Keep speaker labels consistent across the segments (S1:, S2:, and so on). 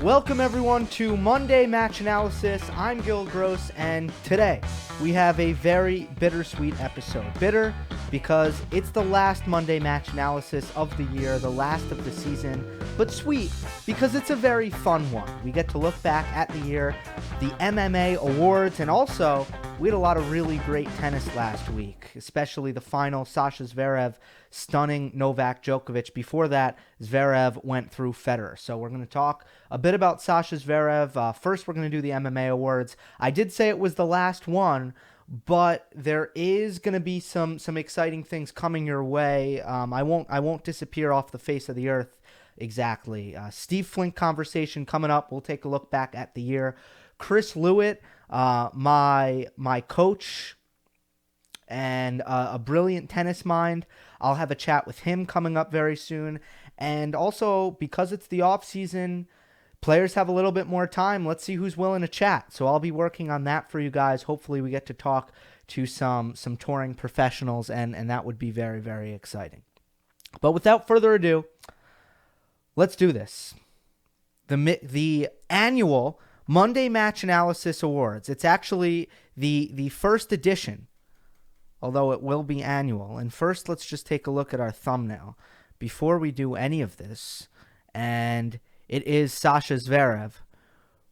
S1: Welcome everyone to Monday Match Analysis. I'm Gill Gross, and today we have a very bittersweet episode. Bitter because it's the last Monday Match Analysis of the year, the last of the season, but sweet because it's a very fun one. We get to look back at the year, the MMA awards, and also we had a lot of really great tennis last week, especially the final, Sascha Zverev stunning Novak Djokovic. Before that, Zverev went through Federer. So we're going to talk a bit about Sascha Zverev. First, we're going to do the MMA awards. I did say it was the last one, but there is going to be some exciting things coming your way. I won't disappear off the face of the earth exactly. Steve Flink conversation coming up. We'll take a look back at the year. Chris Lewitt, my coach and a brilliant tennis mind. I'll have a chat with him coming up very soon. And also, because it's the off season, players have a little bit more time. Let's see who's willing to chat. So I'll be working on that for you guys. Hopefully we get to talk to some touring professionals, and that would be very, very exciting. But without further ado, let's do this. The annual Monday Match Analysis Awards. It's actually the first edition, although it will be annual. And first, let's just take a look at our thumbnail before we do any of this. And it is Sascha Zverev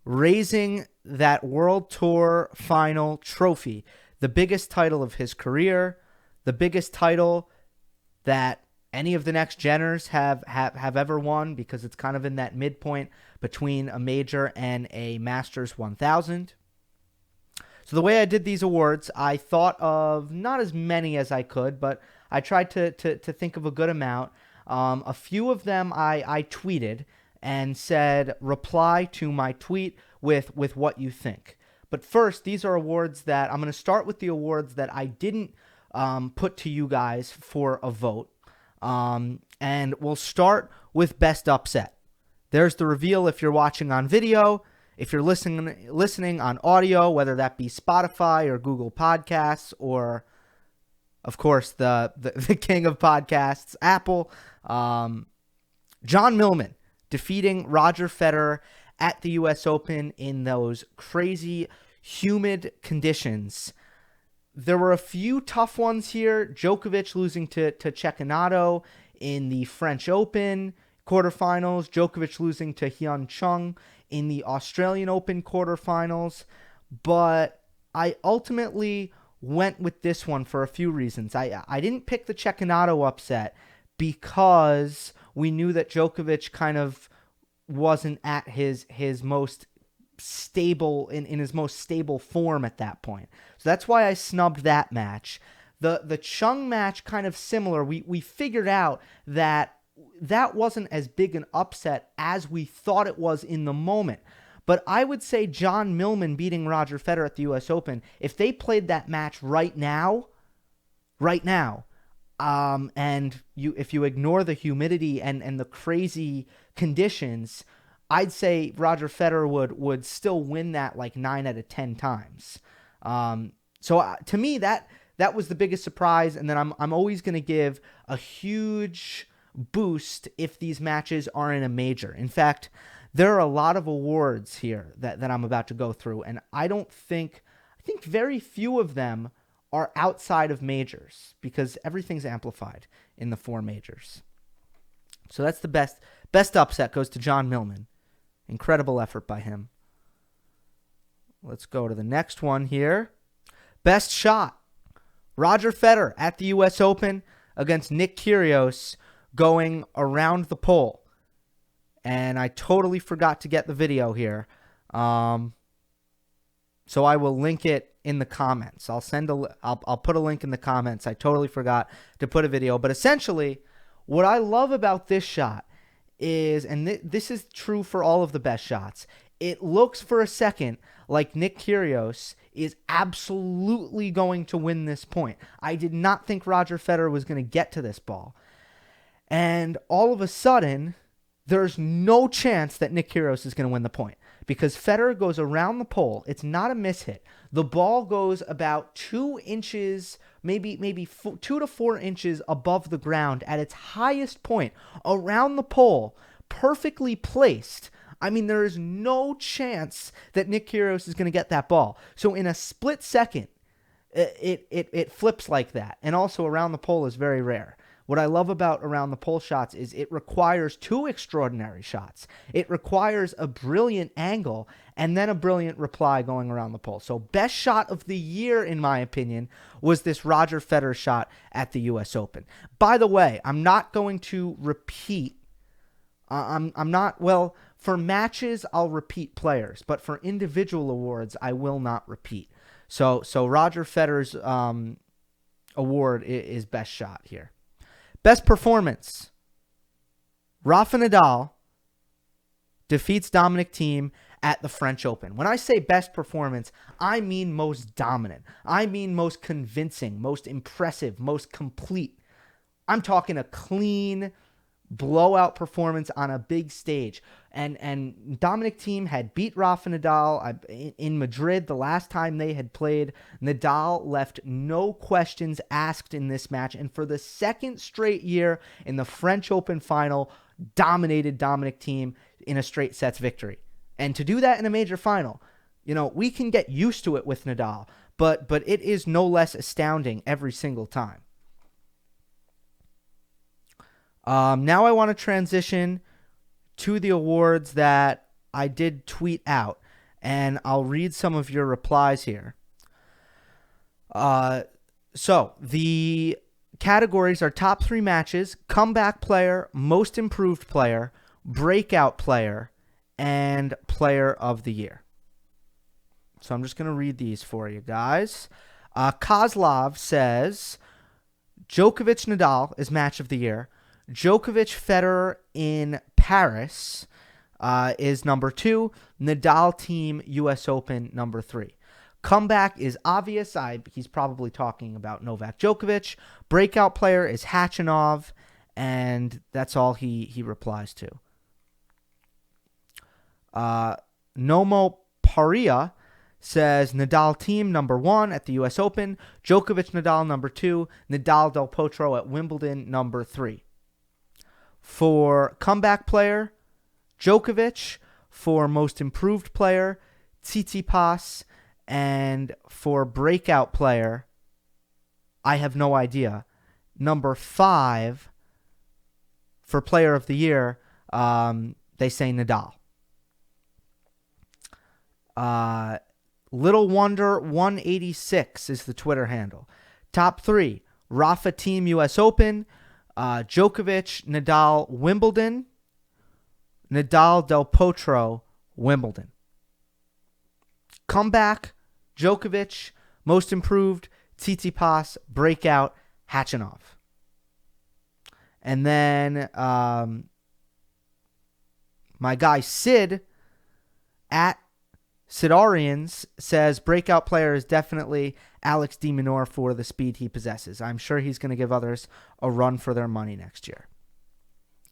S1: raising that World Tour Final trophy, the biggest title of his career, the biggest title that any of the next geners have ever won, because it's kind of in that midpoint between a major and a Masters 1000. So the way I did these awards, I thought of not as many as I could, but I tried to think of a good amount. A few of them I tweeted and said, reply to my tweet with what you think. But first, these are awards that I'm going to start with, the awards that I didn't put to you guys for a vote. And we'll start with Best Upset. There's the reveal if you're watching on video. If you're listening on audio, whether that be Spotify or Google Podcasts or, of course, the king of podcasts, Apple, John Millman defeating Roger Federer at the U.S. Open in those crazy, humid conditions. There were a few tough ones here. Djokovic losing to Khachanov in the French Open quarterfinals. Djokovic losing to Hyun Chung in the Australian Open quarterfinals. But I ultimately went with this one for a few reasons. I didn't pick the Khachanov upset because we knew that Djokovic kind of wasn't at his most stable in his most stable form at that point. So that's why I snubbed that match. The Chung match, kind of similar. We figured out that wasn't as big an upset as we thought it was in the moment. But I would say John Millman beating Roger Federer at the U.S. Open, if they played that match right now, and if you ignore the humidity and the crazy conditions, I'd say Roger Federer would still win that like 9 out of 10 times. So to me, that was the biggest surprise. And then I'm always going to give a huge boost if these matches are in a major. In fact, there are a lot of awards here that I'm about to go through, and I think very few of them are outside of majors because everything's amplified in the 4 majors. So that's the best upset goes to John Millman. Incredible effort by him. Let's go to the next one here. Best shot. Roger Federer at the U.S. Open against Nick Kyrgios going around the pole. And I totally forgot to get the video here. So I will link it in the comments. I'll put a link in the comments. I totally forgot to put a video. But essentially, what I love about this shot is, and this is true for all of the best shots, it looks for a second like Nick Kyrgios is absolutely going to win this point. I did not think Roger Federer was going to get to this ball. And all of a sudden, there's no chance that Nick Kyrgios is going to win the point because Federer goes around the pole. It's not a mishit. The ball goes about 2 inches, maybe 2 to 4 inches above the ground at its highest point around the pole, perfectly placed I mean, there is no chance that Nick Kyrgios is going to get that ball. So in a split second, it flips like that. And also around the pole is very rare. What I love about around the pole shots is it requires two extraordinary shots. It requires a brilliant angle and then a brilliant reply going around the pole. So best shot of the year, in my opinion, was this Roger Federer shot at the U.S. Open. By the way, I'm not going to repeat. I'm not, well, for matches, I'll repeat players. But for individual awards, I will not repeat. So Roger Federer's award is best shot here. Best performance. Rafa Nadal defeats Dominic Thiem at the French Open. When I say best performance, I mean most dominant. I mean most convincing, most impressive, most complete. I'm talking a clean blowout performance on a big stage. And Dominic Thiem had beat Rafa Nadal in Madrid the last time they had played. Nadal left no questions asked in this match. And for the second straight year in the French Open final, dominated Dominic Thiem in a straight sets victory. And to do that in a major final, we can get used to it with Nadal, but it is no less astounding every single time. Now I want to transition to the awards that I did tweet out, and I'll read some of your replies here. So the categories are top 3 matches, comeback player, most improved player, breakout player, and player of the year. So I'm just going to read these for you guys. Kozlov says Djokovic Nadal is match of the year. Djokovic Federer in Paris is number 2. Nadal Thiem US Open number 3. Comeback is obvious. He's probably talking about Novak Djokovic. Breakout player is Khachanov, and that's all he replies to. Nomo Paria says Nadal Thiem number 1 at the US Open. Djokovic Nadal number 2. Nadal Del Potro at Wimbledon number 3. For comeback player, Djokovic. For most improved player, Tsitsipas. And for breakout player, I have no idea. Number 5 for player of the year, they say Nadal. Little Wonder 186 is the Twitter handle. Top 3, Rafa Thiem US Open. Djokovic, Nadal, Wimbledon. Nadal, Del Potro, Wimbledon. Comeback, Djokovic. Most improved, Tsitsipas. Breakout, Khachanov. And then my guy Sid at Sidarians says breakout player is definitely Alex de Minaur for the speed he possesses. I'm sure he's going to give others a run for their money next year.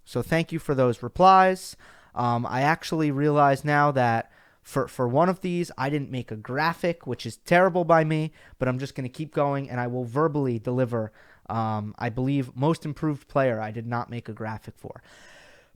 S1: So thank you for those replies. I actually realize now that for one of these, I didn't make a graphic, which is terrible by me, but I'm just going to keep going, and I will verbally deliver, I believe, most improved player I did not make a graphic for.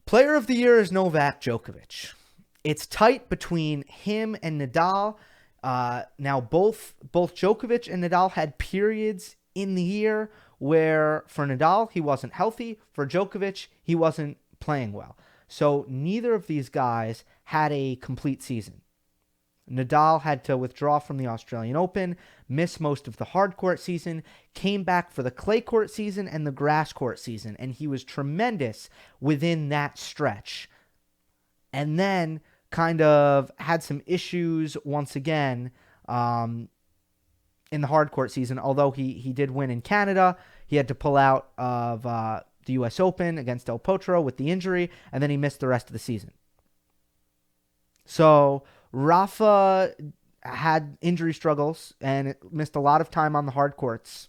S1: Player of the year is Novak Djokovic. It's tight between him and Nadal. Now, both Djokovic and Nadal had periods in the year where for Nadal, he wasn't healthy. For Djokovic, he wasn't playing well. So neither of these guys had a complete season. Nadal had to withdraw from the Australian Open, miss most of the hard court season, came back for the clay court season and the grass court season, and he was tremendous within that stretch. And then kind of had some issues once again in the hard court season. Although he did win in Canada, he had to pull out of the U.S. Open against Del Potro with the injury, and then he missed the rest of the season. So Rafa had injury struggles and missed a lot of time on the hard courts.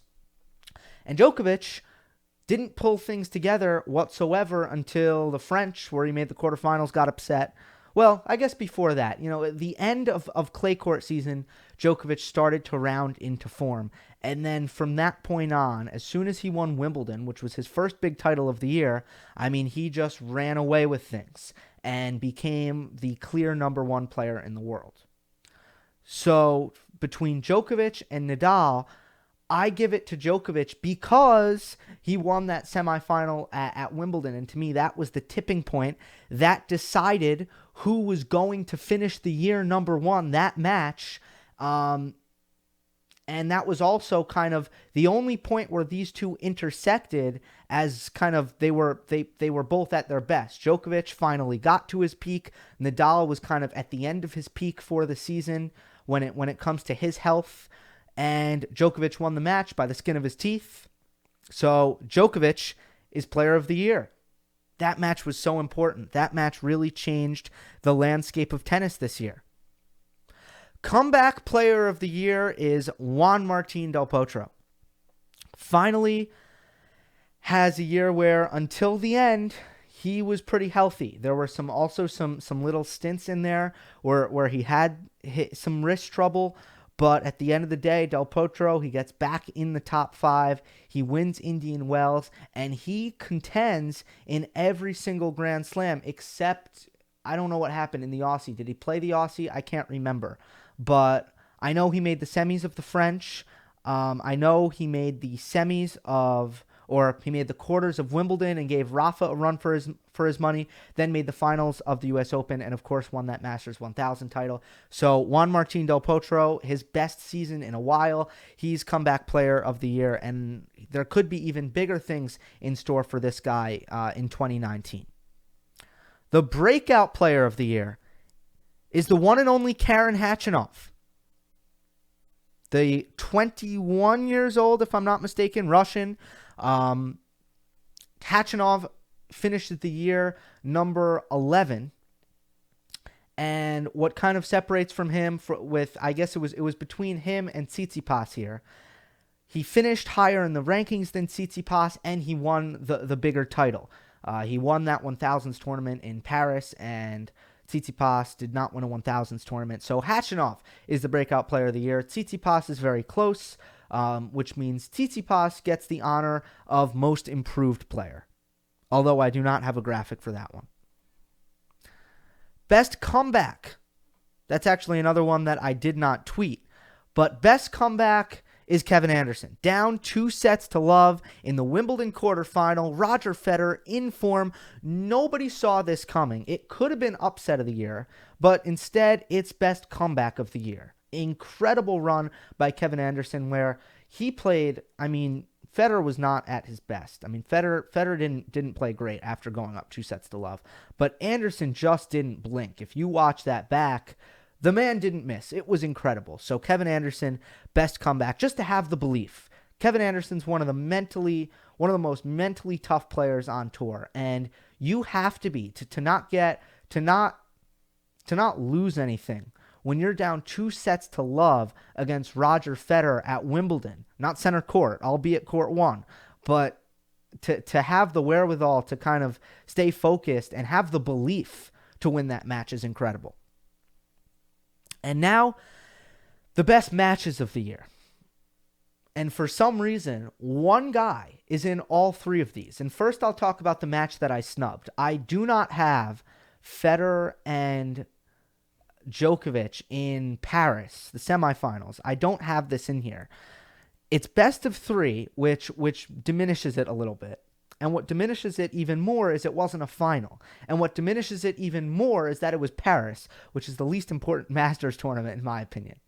S1: And Djokovic didn't pull things together whatsoever until the French, where he made the quarterfinals, got upset. Well, I guess before that, at the end of clay court season, Djokovic started to round into form. And then from that point on, as soon as he won Wimbledon, which was his first big title of the year, he just ran away with things. and became the clear number one player in the world. So between Djokovic and Nadal, I give it to Djokovic because he won that semifinal at Wimbledon. And to me, that was the tipping point that decided who was going to finish the year number one, that match. And that was also kind of the only point where these two intersected, as kind of they were both at their best. Djokovic finally got to his peak. Nadal was kind of at the end of his peak for the season when it comes to his health. And Djokovic won the match by the skin of his teeth. So Djokovic is player of the year. That match was so important. That match really changed the landscape of tennis this year. Comeback player of the year is Juan Martín del Potro. Finally has a year where until the end, he was pretty healthy. There were some little stints in there where he had hit some wrist trouble. But at the end of the day, Del Potro, he gets back in the top 5. He wins Indian Wells, and he contends in every single Grand Slam except, I don't know what happened in the Aussie. Did he play the Aussie? I can't remember. But I know he made the semis of the French. I know he made the he made the quarters of Wimbledon and gave Rafa a run for his money, then made the finals of the U.S. Open, and of course won that Masters 1000 title. So Juan Martín del Potro, his best season in a while. He's comeback player of the year, and there could be even bigger things in store for this guy in 2019. The breakout player of the year is the one and only Karen Khachanov. The 21 years old, if I'm not mistaken, Russian. Khachanov finished the year number 11, and what kind of separates from him I guess it was between him and Tsitsipas here. He finished higher in the rankings than Tsitsipas, and he won the bigger title. He won that 1000s tournament in Paris, and Tsitsipas did not win a 1000s tournament. So Khachanov is the breakout player of the year. Tsitsipas is very close. Which means Tsitsipas gets the honor of most improved player. Although I do not have a graphic for that one. Best comeback. That's actually another one that I did not tweet. But best comeback is Kevin Anderson. Down 2-0 in the Wimbledon quarterfinal. Roger Federer in form. Nobody saw this coming. It could have been upset of the year, but instead it's best comeback of the year. Incredible run by Kevin Anderson where he played. Federer was not at his best. Federer didn't play great after going up 2-0, but Anderson just didn't blink. If you watch that back, the man didn't miss. It was incredible. So Kevin Anderson, best comeback, just to have the belief. Kevin Anderson's one of the most mentally tough players on tour, and you have to be to not lose anything. When you're down 2-0 against Roger Federer at Wimbledon, not center court, albeit court 1, but to have the wherewithal to kind of stay focused and have the belief to win that match is incredible. And now, the best matches of the year. And for some reason, one guy is in all 3 of these. And first I'll talk about the match that I snubbed. I do not have Federer and Djokovic in Paris, the semifinals. I don't have this in here. It's best of 3, which diminishes it a little bit. And what diminishes it even more is it wasn't a final. And what diminishes it even more is that it was Paris, which is the least important Masters tournament in my opinion.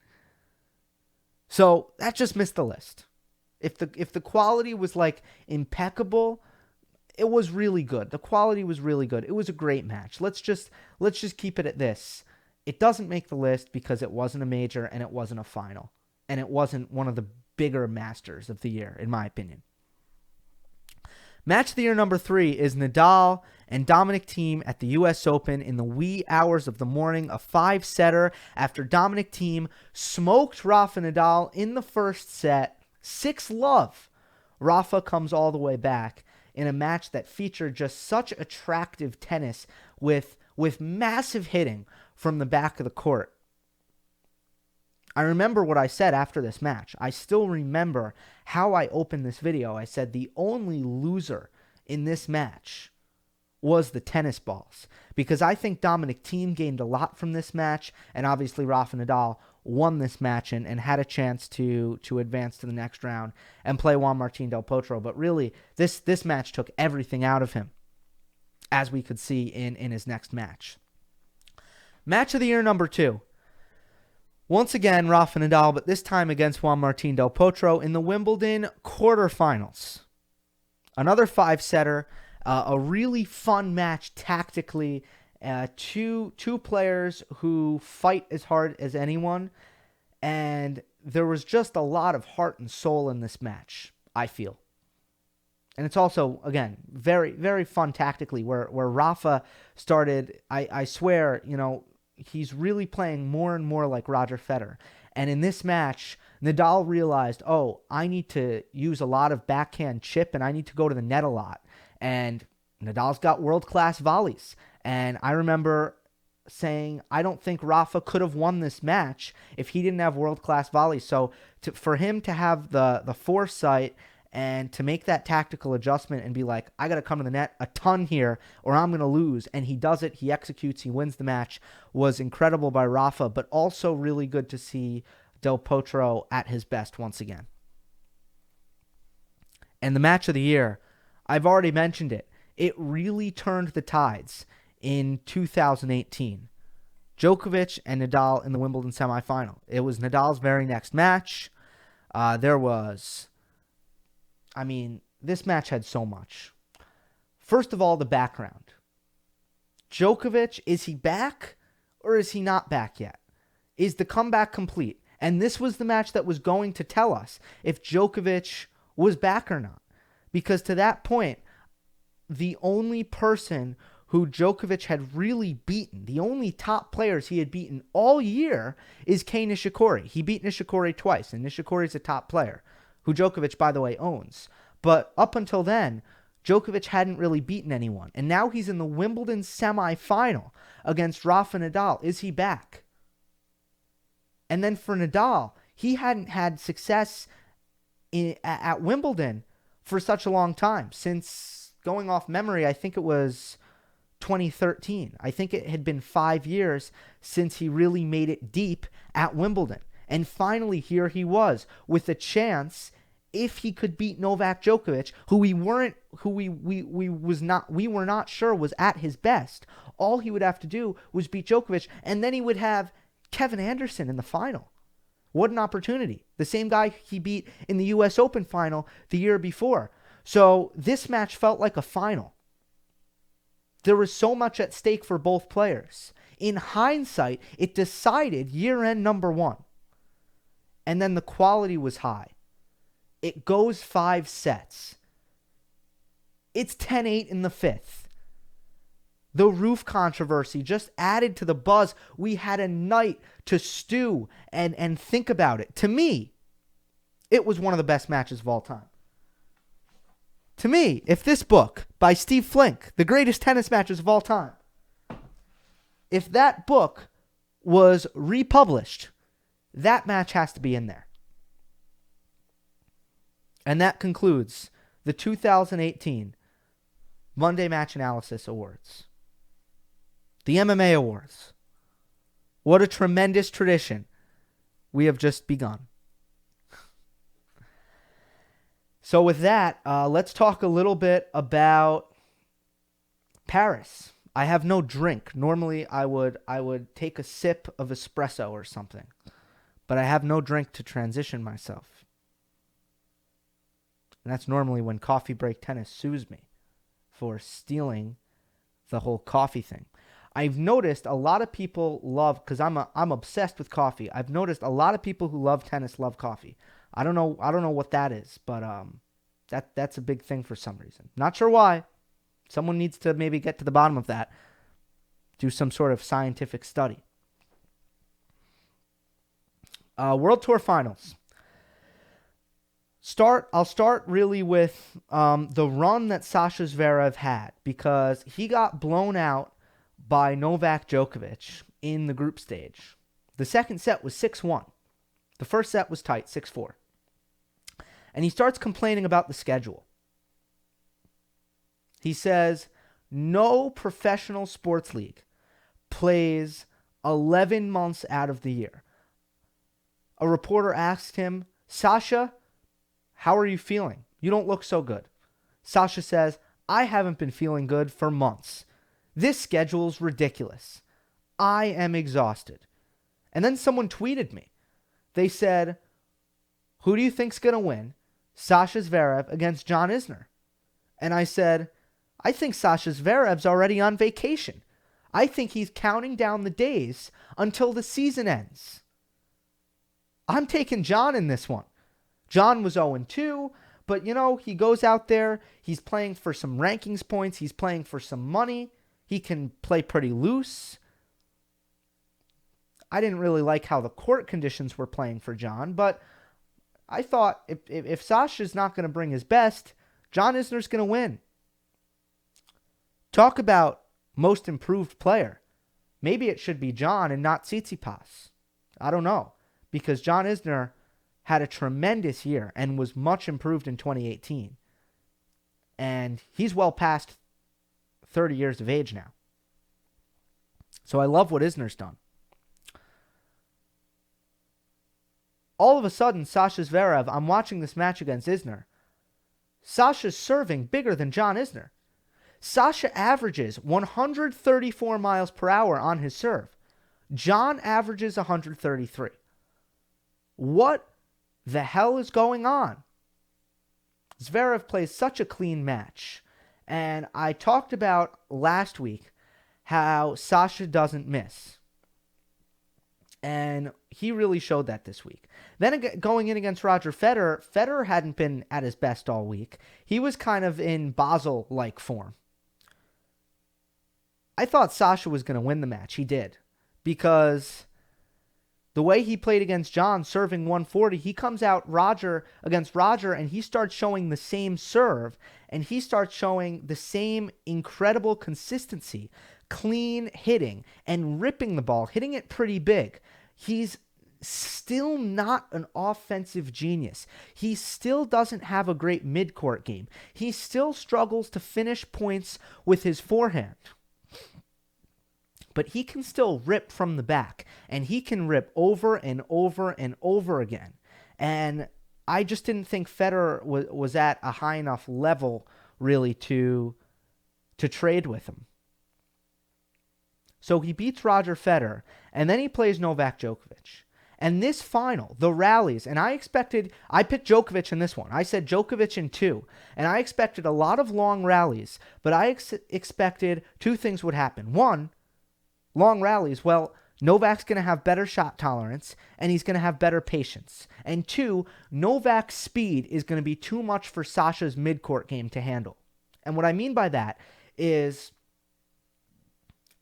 S1: So that just missed the list. If the quality was like impeccable, it was really good. The quality was really good. It was a great match. Let's just keep it at this. It doesn't make the list because it wasn't a major and it wasn't a final. And it wasn't one of the bigger Masters of the year, in my opinion. Match of the year number 3 is Nadal and Dominic Thiem at the U.S. Open in the wee hours of the morning, a 5-setter after Dominic Thiem smoked Rafa Nadal in the first set, 6-love. Rafa comes all the way back in a match that featured just such attractive tennis with massive hitting from the back of the court. I remember what I said after this match. I still remember how I opened this video. I said the only loser in this match was the tennis balls, because I think Dominic Thiem gained a lot from this match, and obviously Rafa Nadal won this match and had a chance to advance to the next round and play Juan Martín del Potro. But really, this match took everything out of him, as we could see in his next match. Match of the year number 2. Once again, Rafa Nadal, but this time against Juan Martín del Potro in the Wimbledon quarterfinals. Another 5-setter, a really fun match tactically. Two players who fight as hard as anyone, and there was just a lot of heart and soul in this match, I feel. And it's also, again, very, very fun tactically, where Rafa started, I swear, he's really playing more and more like Roger Federer. And in this match, Nadal realized, I need to use a lot of backhand chip, and I need to go to the net a lot. And Nadal's got world-class volleys. And I remember saying, I don't think Rafa could have won this match if he didn't have world-class volleys. So for him to have the foresight and to make that tactical adjustment and be like, I got to come to the net a ton here or I'm going to lose. And he does it. He executes. He wins the match. Was incredible by Rafa, but also really good to see Del Potro at his best once again. And the match of the year, I've already mentioned it. It really turned the tides in 2018. Djokovic and Nadal in the Wimbledon semifinal. It was Nadal's very next match. This match had so much. First of all, the background. Djokovic, is he back or is he not back yet? Is the comeback complete? And this was the match that was going to tell us if Djokovic was back or not. Because to that point, the only person who Djokovic had really beaten, the only top players he had beaten all year, is Kei Nishikori. He beat Nishikori twice, and Nishikori's a top player, who Djokovic, by the way, owns. But up until then, Djokovic hadn't really beaten anyone. And now he's in the Wimbledon semifinal against Rafa Nadal. Is he back? And then for Nadal, he hadn't had success at Wimbledon for such a long time. Since, going off memory, I think it was 2013. I think it had been 5 years since he really made it deep at Wimbledon. And finally, here he was with a chance, if he could beat Novak Djokovic, who we were not sure was at his best. All he would have to do was beat Djokovic, and then he would have Kevin Anderson in the final. What an opportunity. The same guy he beat in the US Open final the year before. So this match felt like a final. There was so much at stake for both players. In hindsight, it decided year-end number 1. And then the quality was high. It goes 5 sets. It's 10-8 in the 5th. The roof controversy just added to the buzz. We had a night to stew and think about it. To me, it was one of the best matches of all time. To me, if this book by Steve Flink, The Greatest Tennis Matches of All Time, if that book was republished, that match has to be in there. And that concludes the 2018 Monday Match Analysis Awards. The MMA Awards. What a tremendous tradition we have just begun. So with that, let's talk a little bit about Paris. I have no drink. Normally I would take a sip of espresso or something, but I have no drink to transition myself. And that's normally when Coffee Break Tennis sues me for stealing the whole coffee thing. I've noticed a lot of people love, because I'm obsessed with coffee. I've noticed a lot of people who love tennis love coffee. I don't know what that is, but that's a big thing for some reason. Not sure why. Someone needs to maybe get to the bottom of that. Do some sort of scientific study. World Tour Finals. I'll start really with the run that Sascha Zverev had, because he got blown out by Novak Djokovic in the group stage. The second set was 6-1. The first set was tight, 6-4. And he starts complaining about the schedule. He says, no professional sports league plays 11 months out of the year. A reporter asked him, Sascha, how are you feeling? You don't look so good. Sascha says, I haven't been feeling good for months. This schedule's ridiculous. I am exhausted. And then someone tweeted me. They said, who do you think's going to win? Sascha Zverev against John Isner. And I said, I think Sascha Zverev's already on vacation. I think he's counting down the days until the season ends. I'm taking John in this one. John was 0-2, but he goes out there, he's playing for some rankings points, he's playing for some money, he can play pretty loose. I didn't really like how the court conditions were playing for John, but I thought if Sasha's not going to bring his best, John Isner's going to win. Talk about most improved player. Maybe it should be John and not Tsitsipas. I don't know, because John Isner had a tremendous year and was much improved in 2018. And he's well past 30 years of age now. So I love what Isner's done. All of a sudden, Sascha Zverev, I'm watching this match against Isner. Sasha's serving bigger than John Isner. Sascha averages 134 miles per hour on his serve. John averages 133. What the hell is going on? Zverev plays such a clean match. And I talked about last week how Sascha doesn't miss. And he really showed that this week. Then going in against Roger Federer, Federer hadn't been at his best all week. He was kind of in Basel-like form. I thought Sascha was going to win the match. He did. Because the way he played against John, serving 140, he comes out against Roger, and he starts showing the same serve, and he starts showing the same incredible consistency, clean hitting, and ripping the ball, hitting it pretty big. He's still not an offensive genius. He still doesn't have a great mid-court game. He still struggles to finish points with his forehand. But he can still rip from the back, and he can rip over and over and over again. And I just didn't think Federer was at a high enough level, really, to trade with him. So he beats Roger Federer, and then he plays Novak Djokovic. And this final, the rallies, and I picked Djokovic in this one. I said Djokovic in 2, and I expected a lot of long rallies, but I expected 2 things would happen. 1, long rallies. Well, Novak's going to have better shot tolerance, and he's going to have better patience. And 2, Novak's speed is going to be too much for Sasha's mid-court game to handle. And what I mean by that is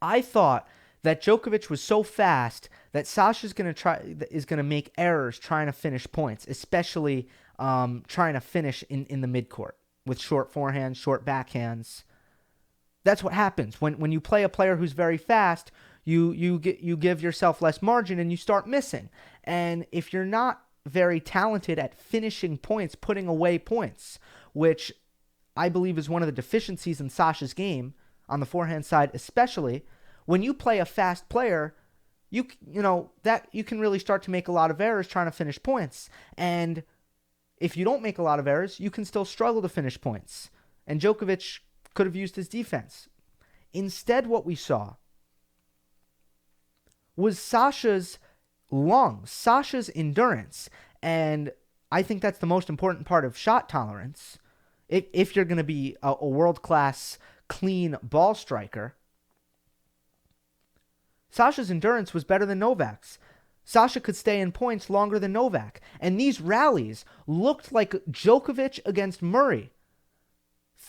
S1: I thought that Djokovic was so fast that Sasha's is going to make errors trying to finish points, especially trying to finish in the midcourt with short forehands, short backhands. That's what happens when you play a player who's very fast. You give yourself less margin and you start missing. And if you're not very talented at finishing points, putting away points, which I believe is one of the deficiencies in Sasha's game on the forehand side, especially when you play a fast player, you can really start to make a lot of errors trying to finish points. And if you don't make a lot of errors, you can still struggle to finish points. And Djokovic could have used his defense. Instead, what we saw was Sasha's lungs, Sasha's endurance. And I think that's the most important part of shot tolerance. If you're going to be a world-class, clean ball striker, Sasha's endurance was better than Novak's. Sascha could stay in points longer than Novak. And these rallies looked like Djokovic against Murray.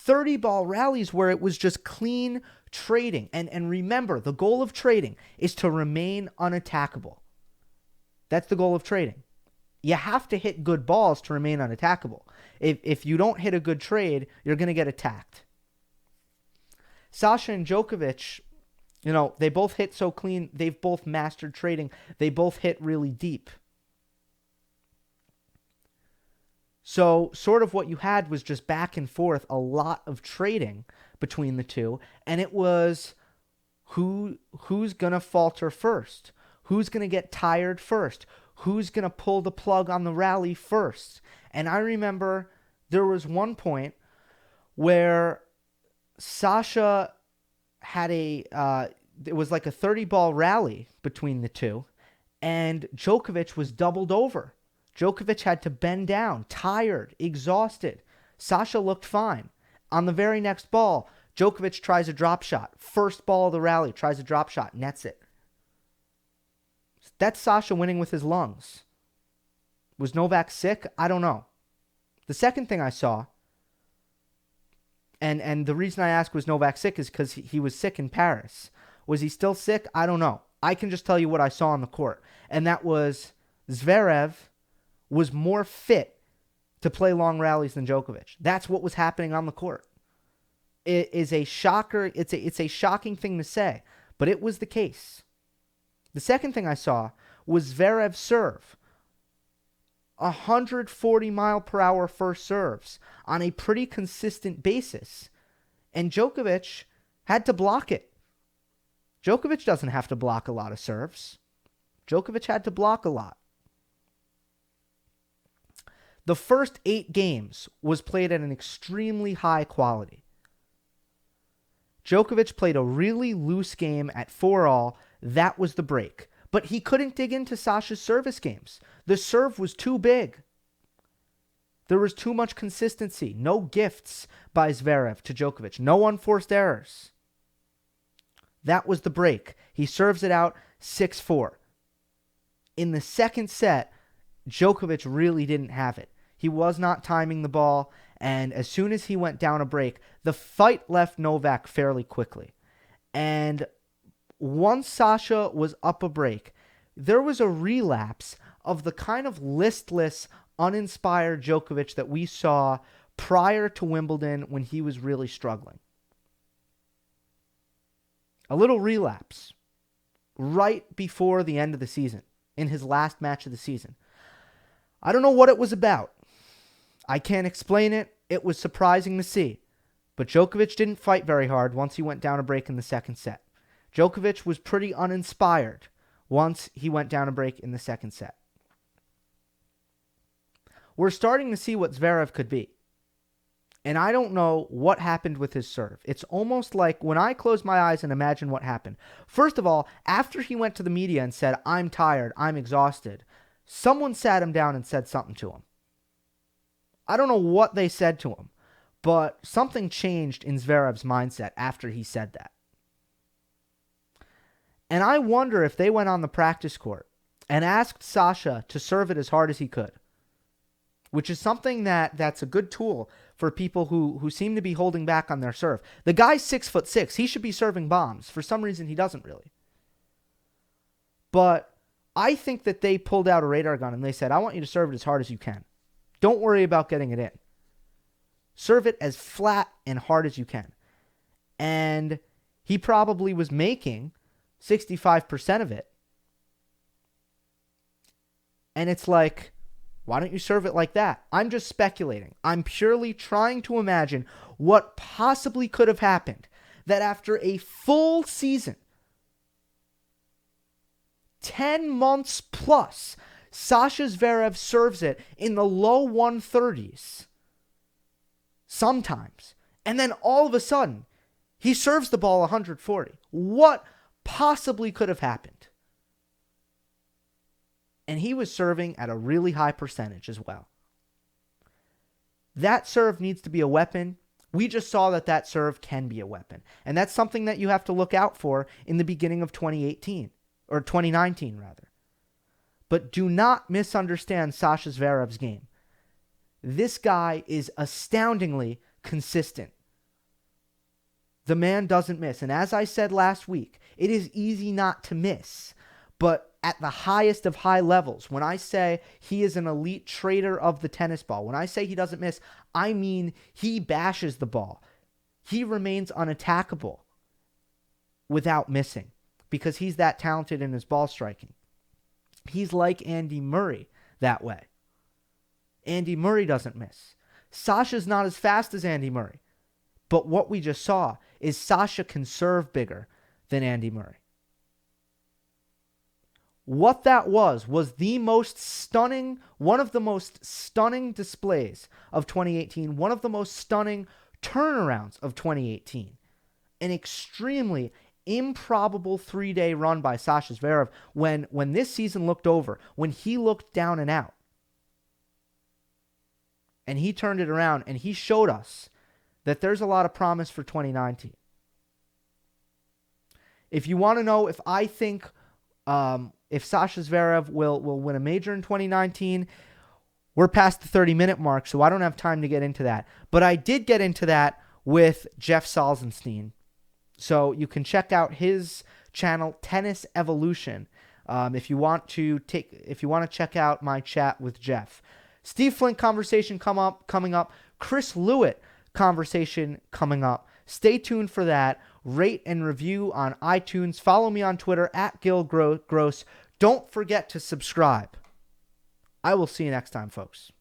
S1: 30-ball rallies where it was just clean trading. And remember, the goal of trading is to remain unattackable. That's the goal of trading. You have to hit good balls to remain unattackable. If you don't hit a good trade, you're going to get attacked. Sascha and Djokovic, they both hit so clean. They've both mastered trading. They both hit really deep. So sort of what you had was just back and forth, a lot of trading between the two, and it was who's going to falter first? Who's going to get tired first? Who's going to pull the plug on the rally first? And I remember there was one point where Sasha had it was like a 30-ball rally between the two, and Djokovic was doubled over. Djokovic had to bend down, tired, exhausted. Sasha looked fine. On the very next ball, Djokovic tries a drop shot. First ball of the rally, tries a drop shot, nets it. That's Sasha winning with his lungs. Was Novak sick? I don't know. The second thing I saw, and the reason I ask was Novak sick is because he was sick in Paris. Was he still sick? I don't know. I can just tell you what I saw on the court. And that was Zverev was more fit to play long rallies than Djokovic. That's what was happening on the court. It is a shocker. It's a shocking thing to say, but it was the case. The second thing I saw was Zverev serve. 140 mile per hour first serves on a pretty consistent basis. And Djokovic had to block it. Djokovic doesn't have to block a lot of serves. Djokovic had to block a lot. The first 8 games was played at an extremely high quality. Djokovic played a really loose game at 4-all. That was the break. But he couldn't dig into Sasha's service games. The serve was too big. There was too much consistency. No gifts by Zverev to Djokovic. No unforced errors. That was the break. He serves it out 6-4. In the second set, Djokovic really didn't have it. He was not timing the ball, and as soon as he went down a break, the fight left Novak fairly quickly. And once Sasha was up a break, there was a relapse of the kind of listless, uninspired Djokovic that we saw prior to Wimbledon when he was really struggling. A little relapse right before the end of the season, in his last match of the season. I don't know what it was about. I can't explain it. It was surprising to see. But Djokovic didn't fight very hard once he went down a break in the second set. Djokovic was pretty uninspired once he went down a break in the second set. We're starting to see what Zverev could be. And I don't know what happened with his serve. It's almost like when I close my eyes and imagine what happened. First of all, after he went to the media and said, "I'm tired, I'm exhausted," someone sat him down and said something to him. I don't know what they said to him, but something changed in Zverev's mindset after he said that. And I wonder if they went on the practice court and asked Sasha to serve it as hard as he could, which is something that's a good tool for people who seem to be holding back on their serve. The guy's 6'6". He should be serving bombs. For some reason, he doesn't really. But I think that they pulled out a radar gun and they said, "I want you to serve it as hard as you can. Don't worry about getting it in. Serve it as flat and hard as you can." And he probably was making 65% of it. And it's like, why don't you serve it like that? I'm just speculating. I'm purely trying to imagine what possibly could have happened that after a full season, 10 months plus, Sasha Zverev serves it in the low 130s sometimes. And then all of a sudden, he serves the ball 140. What possibly could have happened? And he was serving at a really high percentage as well. That serve needs to be a weapon. We just saw that serve can be a weapon. And that's something that you have to look out for in the beginning of 2018, or 2019 rather. But do not misunderstand Sasha Zverev's game. This guy is astoundingly consistent. The man doesn't miss. And as I said last week, it is easy not to miss. But at the highest of high levels, when I say he is an elite trader of the tennis ball, when I say he doesn't miss, I mean he bashes the ball. He remains unattackable without missing because he's that talented in his ball striking. He's like Andy Murray that way. Andy Murray doesn't miss. Sasha's not as fast as Andy Murray. But what we just saw is Sasha can serve bigger than Andy Murray. What that was the most stunning, one of the most stunning displays of 2018, one of the most stunning turnarounds of 2018. An extremely improbable 3-day run by Sascha Zverev when this season looked over, when he looked down and out. And he turned it around and he showed us that there's a lot of promise for 2019. If you want to know if I think if Sascha Zverev will win a major in 2019, we're past the 30-minute mark, so I don't have time to get into that. But I did get into that with Jeff Salzenstein. So you can check out his channel, Tennis Evolution, if you want to check out my chat with Jeff. Steve Flint conversation coming up. Chris Lewitt conversation coming up. Stay tuned for that. Rate and review on iTunes. Follow me on Twitter at Gill Gross. Don't forget to subscribe. I will see you next time, folks.